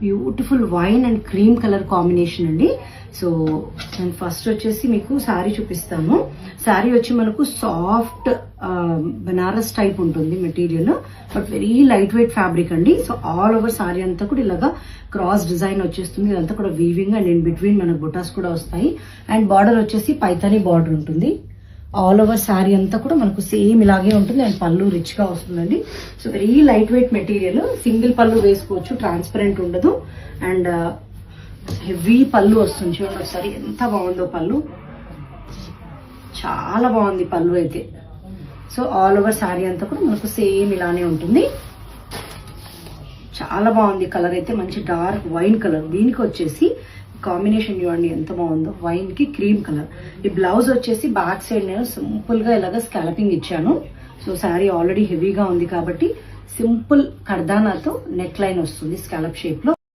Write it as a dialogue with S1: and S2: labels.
S1: Beautiful wine and cream colour combination అండి. So నేను first వచ్చేసి మీకు శారీ చూపిస్తాను. శారీ వచ్చి మనకు సాఫ్ట్ బనారస్ టైప్ ఉంటుంది material, but very light weight fabric అండి. సో ఆల్ ఓవర్ శారీ అంతా కూడా ఇలాగా క్రాస్ డిజైన్ వచ్చేస్తుంది. ఇదంతా కూడా వీవింగ్ అండ్ ఇన్ బిట్వీన్ మనకు బుటాస్ కూడా వస్తాయి. అండ్ బార్డర్ వచ్చేసి పైతానీ బార్డర్ ఉంటుంది. ఆల్ ఓవర్ శారీ అంతా కూడా మనకు సేమ్ ఇలాగే ఉంటుంది. అండ్ పళ్ళు రిచ్ గా వస్తుందండి. So very light weight material, single పళ్ళు వేసుకోవచ్చు, ట్రాన్స్పరెంట్ ఉండదు. అండ్ హెవీ పళ్ళు వస్తుంది. చూడండి ఒకసారి ఎంత బాగుందో పళ్ళు, చాలా బాగుంది పళ్ళు అయితే. సో ఆల్ ఓవర్ శారీ అంతా కూడా మనకు సేమ్ ఇలానే ఉంటుంది. చాలా బాగుంది కలర్ అయితే, మంచి డార్క్ వైన్ కలర్. దీనికి వచ్చేసి కాంబినేషన్ చూడండి ఎంత బాగుందో, వైన్ కి క్రీమ్ కలర్. ఈ బ్లౌజ్ వచ్చేసి బ్యాక్ సైడ్ నేను సింపుల్ గా ఇలాగా స్కాలపింగ్ ఇచ్చాను. సో శారీ ఆల్రెడీ హెవీగా ఉంది కాబట్టి సింపుల్ కర్దానాతో నెక్ లైన్ వస్తుంది స్కాలప్ షేప్ లో.